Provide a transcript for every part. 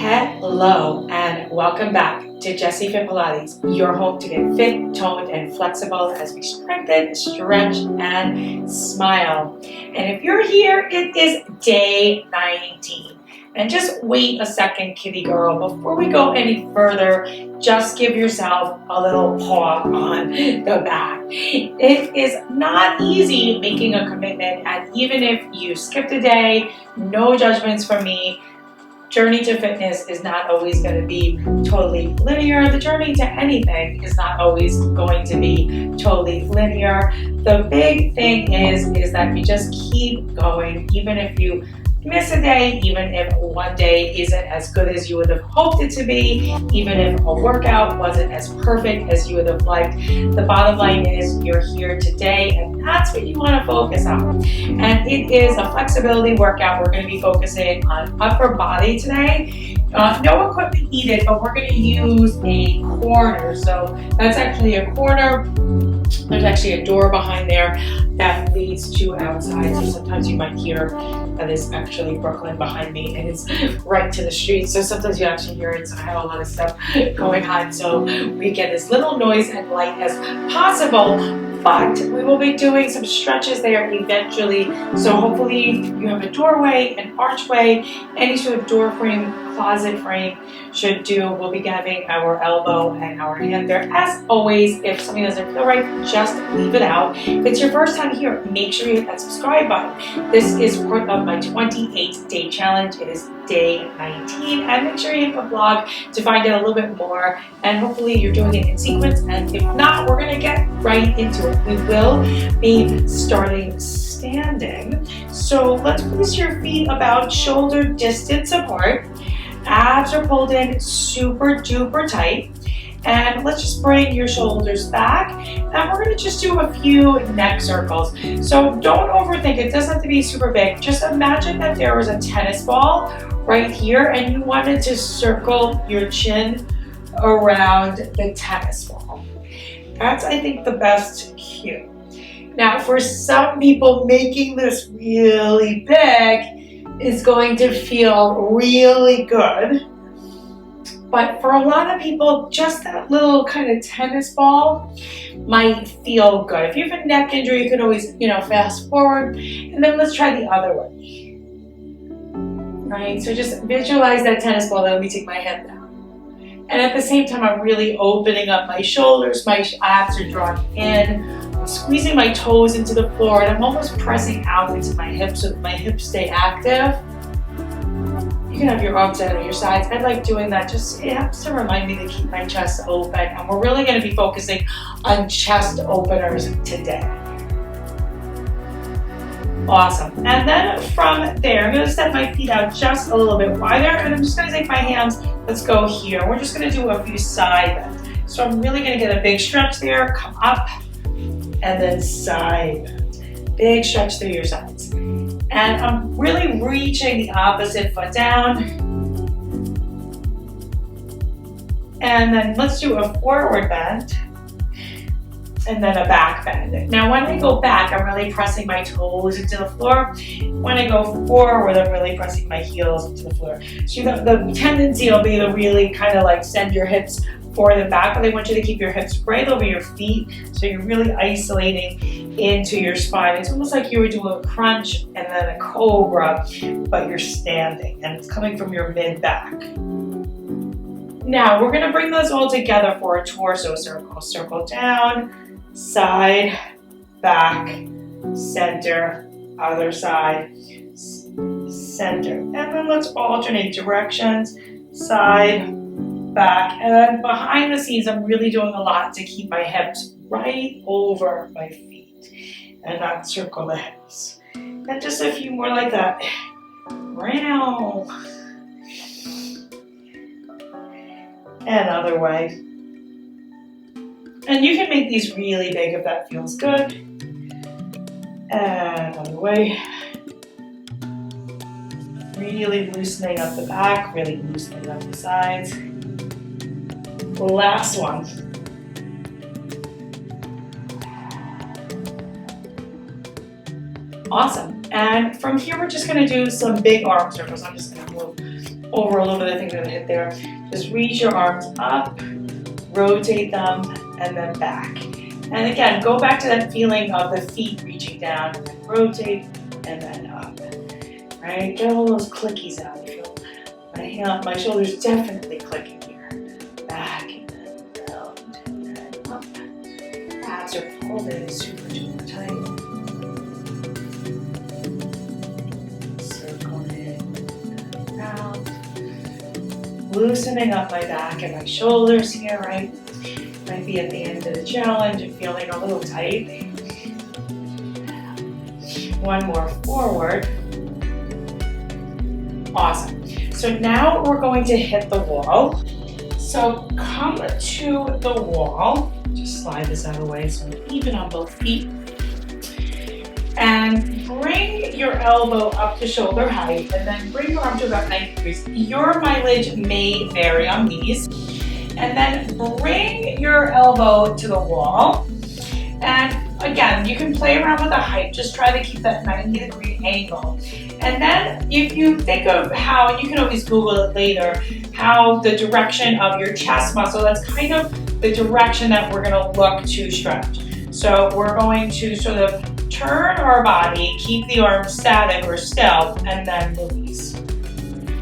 Hello and welcome back to Jessi Fit Pilates, your home to get fit, toned, and flexible as we strengthen, stretch, and smile. And if you're here, it is day 19. And just wait a second, kitty girl. Before we go any further, just give yourself a little paw on the back. It is not easy making a commitment, and even if you skipped a day, no judgments from me. Journey to fitness is not always going to be totally linear. The journey to anything is not always going to be totally linear. The big thing is that you just keep going, even if you miss a day, even if one day isn't as good as you would have hoped it to be, even if a workout wasn't as perfect as you would have liked. The bottom line is you're here today, and that's what you want to focus on. And it is a flexibility workout. We're going to be focusing on upper body today. No equipment needed, but we're going to use a corner. So that's actually a corner. There's actually a door behind there that leads to outside. So sometimes you might hear that is actually Brooklyn behind me, and it's right to the street. So sometimes you actually hear it. So I have a lot of stuff going on. So we get as little noise and light as possible. But we will be doing some stretches there eventually. So hopefully you have a doorway, an archway, any sort of door frame, closet frame should do. We'll be having our elbow and our hand there. As always, if something doesn't feel right, just leave it out. If it's your first time here, make sure you hit that subscribe button. This is part of my 28-day challenge. It is day 19. And make sure you hit the blog to find out a little bit more. And hopefully you're doing it in sequence. And if not, we're going to get right into it. We will be starting standing. So let's place your feet about shoulder distance apart. Abs are pulled in super duper tight. And let's just bring your shoulders back. And we're going to just do a few neck circles. So don't overthink it. It doesn't have to be super big. Just imagine that there was a tennis ball right here and you wanted to circle your chin around the tennis ball. That's, I think, the best cue. Now, for some people, making this really big is going to feel really good. But for a lot of people, just that little kind of tennis ball might feel good. If you have a neck injury, you can always, fast forward. And then let's try the other way. Right? So just visualize that tennis ball. Let me take my head down. And at the same time, I'm really opening up my shoulders. My abs are drawn in. I'm squeezing my toes into the floor. And I'm almost pressing out into my hips so that my hips stay active. You can have your arms out at your sides. I like doing that. It helps to remind me to keep my chest open. And we're really going to be focusing on chest openers today. Awesome. And then from there, I'm going to set my feet out just a little bit wider. And I'm just going to take my hands. Let's go here. We're just going to do a few side bends. So I'm really going to get a big stretch there. Come up and then side bend. Big stretch through your sides. And I'm really reaching the opposite foot down. And then let's do a forward bend. And then a back bend. Now when I go back, I'm really pressing my toes into the floor. When I go forward, I'm really pressing my heels into the floor. So the tendency will be to really kind of like send your hips forward and back, but I want you to keep your hips right over your feet. So you're really isolating into your spine. It's almost like you were doing a crunch and then a cobra, but you're standing and it's coming from your mid-back. Now we're going to bring those all together for a torso circle. Circle down, side, back, center, other side, center. And then let's alternate directions, side, back. And then behind the scenes, I'm really doing a lot to keep my hips right over my feet and not circle the hips. And just a few more like that. Round. And other way. And you can make these really big if that feels good. And other way. Really loosening up the back, really loosening up the sides. Last one. Awesome. And from here, we're just going to do some big arm circles. I'm just going to move over a little bit of things I'm gonna hit there. Just reach your arms up, rotate them, and then back. And again, go back to that feeling of the feet reaching down, and then rotate, and then up. Right? Get all those clickies out. You feel my shoulders definitely clicking here. Back, and then down, and then up. Abs are pulled in super tight. Loosening up my back and my shoulders here, right? Might be at the end of the challenge and feeling a little tight. One more forward. Awesome. So now we're going to hit the wall. So come to the wall. Just slide this out of the way so I'm even on both feet. And bring your elbow up to shoulder height and then bring your arm to about 90 degrees. Your mileage may vary on these. And then bring your elbow to the wall. And again, you can play around with the height. Just try to keep that 90-degree angle. And then if you think of how, and you can always Google it later, how the direction of your chest muscle, that's kind of the direction that we're gonna look to stretch. So we're going to sort of turn our body, keep the arm static or still, and then release.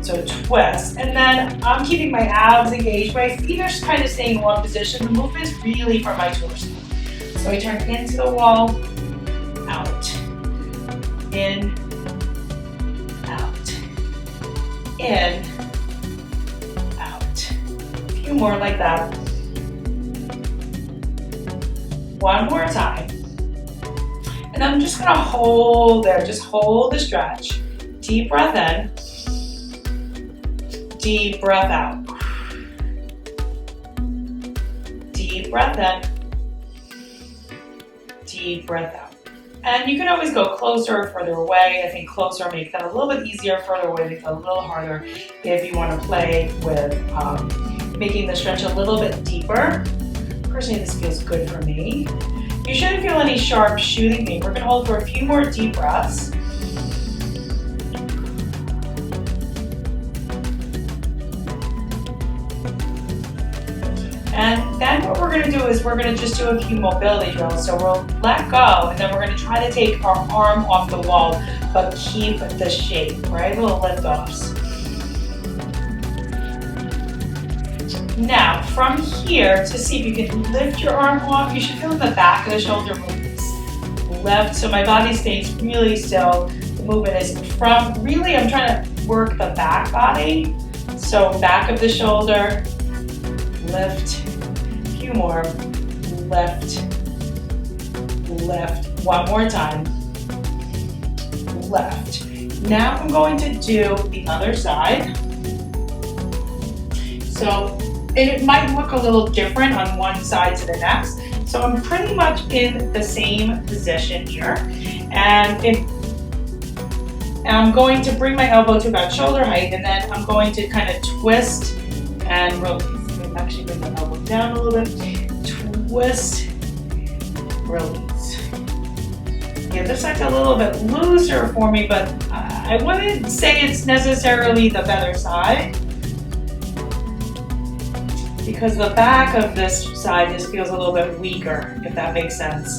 So twist, and then I'm keeping my abs engaged. My feet are kind of staying in one position. The movement is really from my torso. So we turn into the wall, out, in, out, in, out. A few more like that. One more time. And I'm just gonna hold there, just hold the stretch. Deep breath in, deep breath out. Deep breath in, deep breath out. And you can always go closer or further away. I think closer makes that a little bit easier, further away makes it a little harder if you wanna play with making the stretch a little bit deeper. Personally, this feels good for me. You shouldn't feel any sharp shooting pain. We're gonna hold for a few more deep breaths. And then what we're gonna do is we're gonna just do a few mobility drills. So we'll let go, and then we're gonna try to take our arm off the wall, but keep the shape, right? Little lift-offs. Now, from here, to see if you can lift your arm off, you should feel in the back of the shoulder release. Lift, so my body stays really still. The movement is from, really I'm trying to work the back body. So back of the shoulder, lift, a few more, lift, lift, one more time, lift. Now I'm going to do the other side. So, and it might look a little different on one side to the next. So I'm pretty much in the same position here. And I'm going to bring my elbow to about shoulder height, and then I'm going to kind of twist and release. Actually bring my elbow down a little bit. Twist, release. Yeah, this side's a little bit looser for me, but I wouldn't say it's necessarily the better side, because the back of this side just feels a little bit weaker, if that makes sense.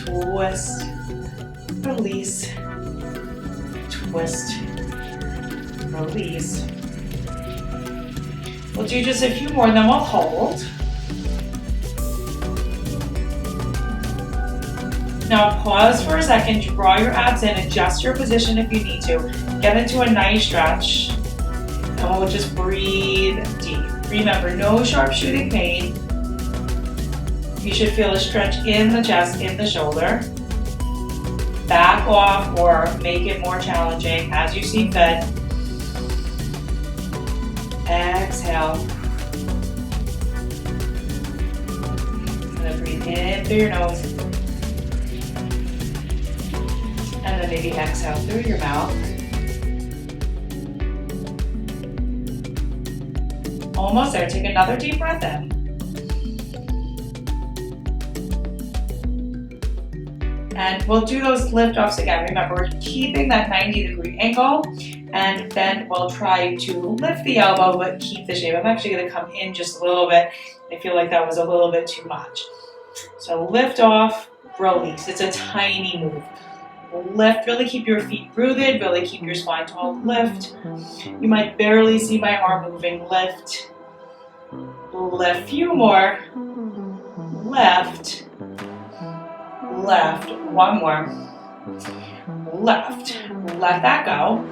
Twist, release, twist, release. We'll do just a few more, and then we'll hold. Now pause for a second, draw your abs in, adjust your position if you need to. Get into a nice stretch. And we'll just breathe deep. Remember, no sharp shooting pain. You should feel a stretch in the chest, in the shoulder. Back off or make it more challenging as you see fit. Exhale. And then breathe in through your nose. And then maybe exhale through your mouth. Almost there. Take another deep breath in. And we'll do those lift-offs again. Remember, we're keeping that 90-degree angle, and then we'll try to lift the elbow but keep the shape. I'm actually going to come in just a little bit. I feel like that was a little bit too much. So lift off, release. It's a tiny move. Lift, really keep your feet rooted, really keep your spine tall. Lift. You might barely see my arm moving. Lift. Lift. Few more. Left. Left. One more. Left. Let that go.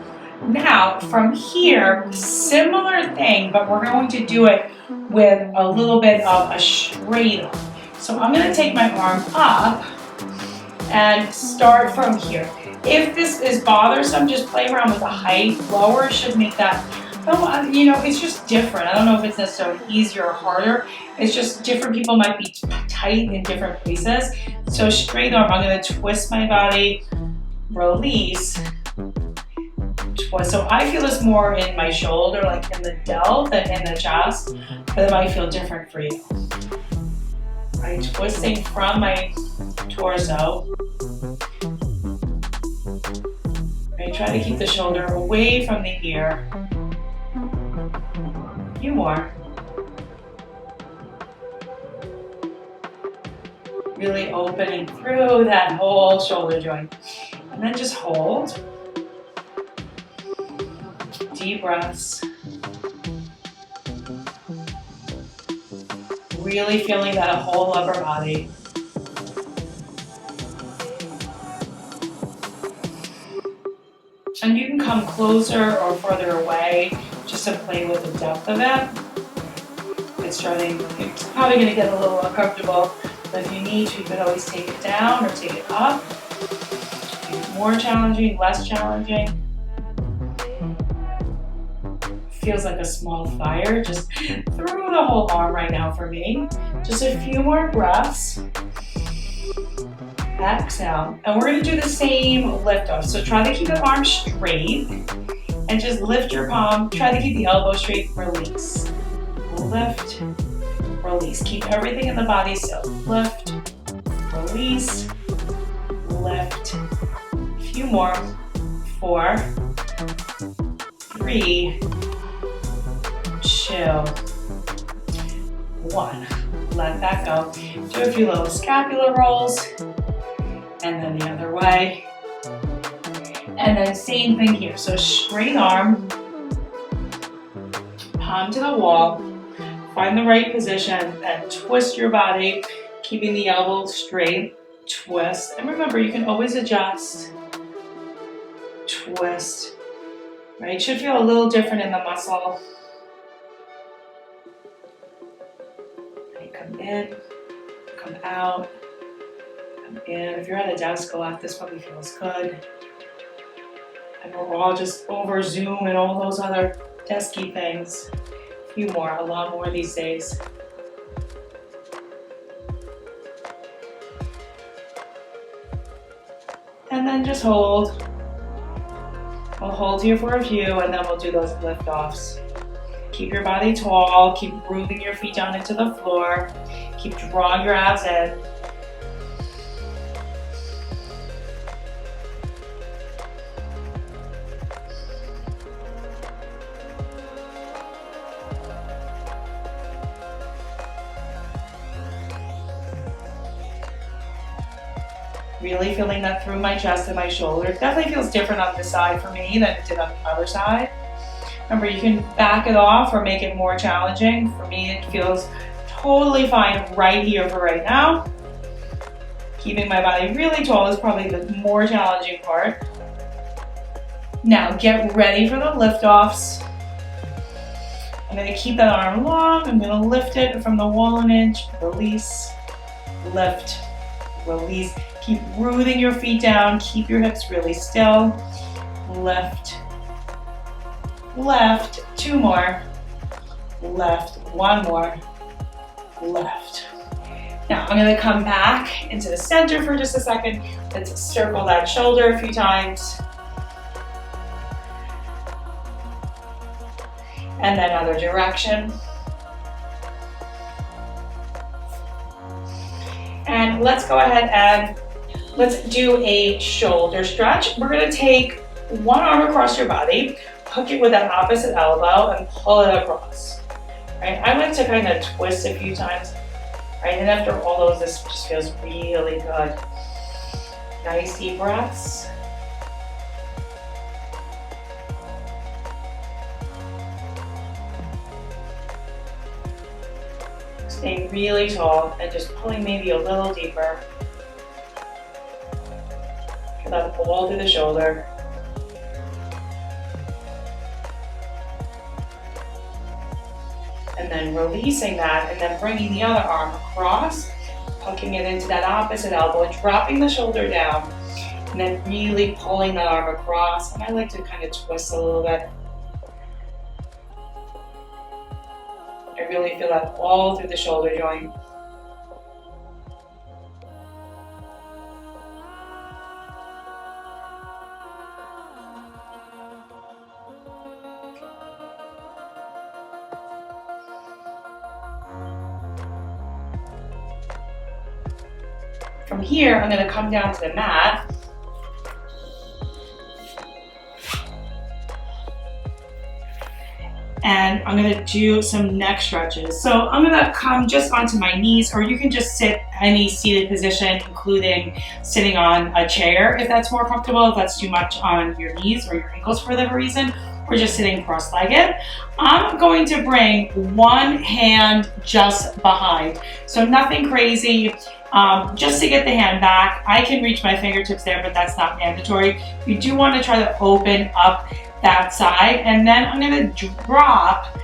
Now, from here, similar thing, but we're going to do it with a little bit of a straight arm. So I'm going to take my arm up and start from here. If this is bothersome, just play around with the height. Lower should make that, you know, it's just different. I don't know if it's necessarily easier or harder. It's just different people might be tight in different places. So straight arm, I'm going to twist my body, release, twist. So I feel this more in my shoulder, like in the delt than in the chest, but it might feel different for you. Right, twisting from my torso. Right, try to keep the shoulder away from the ear. A few more. Really opening through that whole shoulder joint. And then just hold. Deep breaths. Really feeling that whole upper body. And you can come closer or further away just to play with the depth of it. It's probably going to get a little uncomfortable, but if you need to, you can always take it down or take it up. More challenging, less challenging. Feels like a small fire just through the whole arm right now for me. Just a few more breaths. Exhale. And we're going to do the same lift off. So try to keep the arm straight and just lift your palm. Try to keep the elbow straight. Release. Lift. Release. Keep everything in the body still. Lift. Release. Lift. A few more. 4, 3, 2, 1. Let that go. Do a few little scapular rolls. And then the other way. And then same thing here. So straight arm. Palm to the wall. Find the right position and twist your body. Keeping the elbow straight. Twist. And remember, you can always adjust. Twist. Right? It should feel a little different in the muscle. Come in, come out, come in. If you're at a desk a lot, this probably feels good. And we're all just over Zoom and all those other desky things. A few more, a lot more these days. And then just hold. We'll hold here for a few, and then we'll do those lift-offs. Keep your body tall, keep rooting your feet down into the floor, keep drawing your abs in. Really feeling that through my chest and my shoulder. It definitely feels different on this side for me than it did on the other side. Remember, you can back it off or make it more challenging. For me, it feels totally fine right here for right now. Keeping my body really tall is probably the more challenging part. Now, get ready for the lift-offs. I'm going to keep that arm long. I'm going to lift it from the wall an inch. Release, lift, release. Keep rooting your feet down. Keep your hips really still. Lift. Left, 2 more, left, 1 more, left. Now I'm going to come back into the center for just a second. Let's circle that shoulder a few times. And then other direction. And let's go ahead and Let's do a shoulder stretch. We're gonna take one arm across your body, hook it with that opposite elbow and pull it across. Right? I like to kind of twist a few times. Right? And after all those, this just feels really good. Nice deep breaths. Staying really tall and just pulling maybe a little deeper. Feel that pull through the shoulder. And then releasing that, and then bringing the other arm across, hooking it into that opposite elbow and dropping the shoulder down, and then really pulling that arm across. And I like to kind of twist a little bit. I really feel that all through the shoulder joint. From here, I'm going to come down to the mat. And I'm going to do some neck stretches. So I'm going to come just onto my knees, or you can just sit any seated position, including sitting on a chair if that's more comfortable, if that's too much on your knees or your ankles for whatever reason, or just sitting cross-legged. I'm going to bring one hand just behind. So nothing crazy. Just to get the hand back. I can reach my fingertips there, but that's not mandatory. You do want to try to open up that side, and then I'm going to drop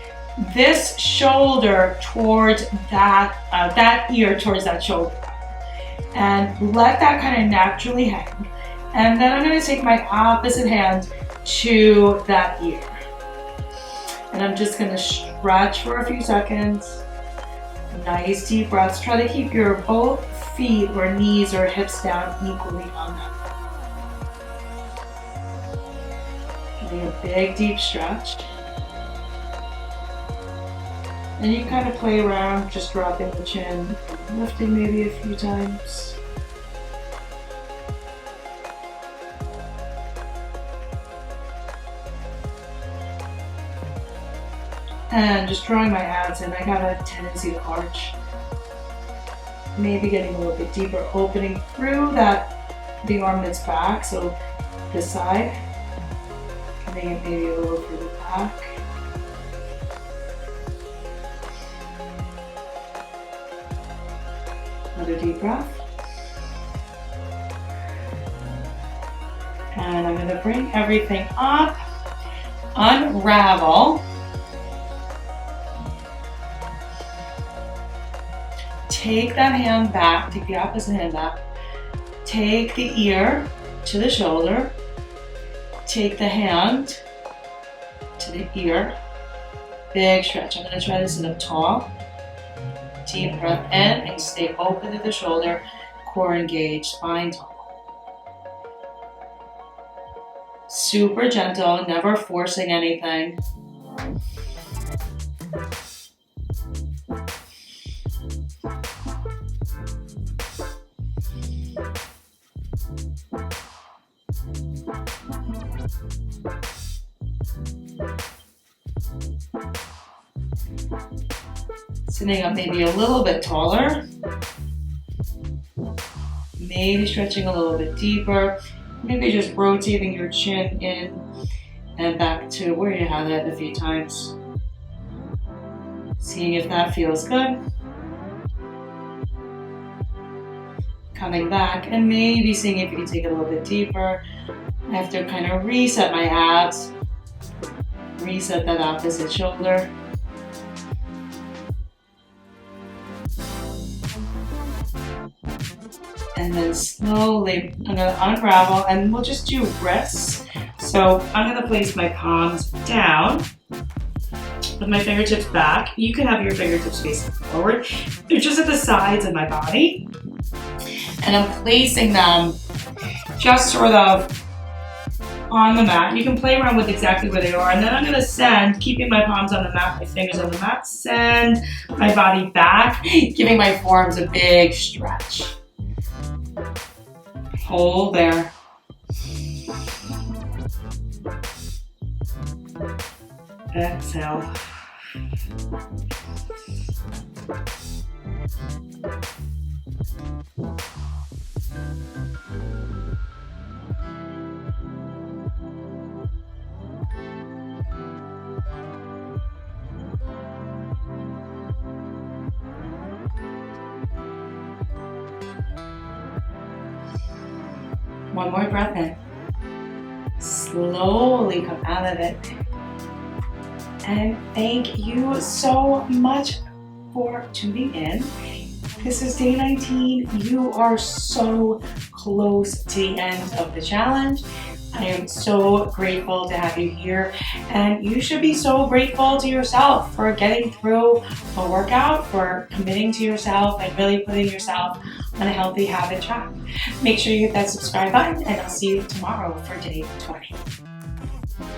this shoulder towards that ear towards that shoulder, and let that kind of naturally hang. And then I'm going to take my opposite hand to that ear, and I'm just going to stretch for a few seconds. Nice deep breaths. Try to keep your both feet or knees or hips down equally on that. Getting a big deep stretch. And you kind of play around, just dropping the chin, lifting maybe a few times. And just drawing my abs in. I got a tendency to arch. Maybe getting a little bit deeper, opening through the arm that's back, so this side. Getting it maybe a little further back. Another deep breath. And I'm going to bring everything up, unravel. Take that hand back, take the opposite hand back. Take the ear to the shoulder. Take the hand to the ear. Big stretch. I'm going to try to sit up tall. Deep breath in and stay open to the shoulder. Core engaged, spine tall. Super gentle, never forcing anything. Sitting up maybe a little bit taller. Maybe stretching a little bit deeper. Maybe just rotating your chin in and back to where you had it a few times. Seeing if that feels good. Coming back and maybe seeing if you can take it a little bit deeper. I have to kind of reset my abs. Reset that opposite shoulder. And then slowly, I'm going to unravel and we'll just do wrists. So I'm going to place my palms down with my fingertips back. You can have your fingertips facing forward. They're just at the sides of my body. And I'm placing them just sort of on the mat. You can play around with exactly where they are. And then I'm going to send, keeping my palms on the mat, my fingers on the mat, send my body back, giving my forearms a big stretch. Hold there. Exhale. One more breath in. Slowly come out of it. And thank you so much for tuning in. This is day 19. You are so close to the end of the challenge. I am so grateful to have you here, and you should be so grateful to yourself for getting through a workout, for committing to yourself and really putting yourself on a healthy habit track. Make sure you hit that subscribe button, and I'll see you tomorrow for day 20.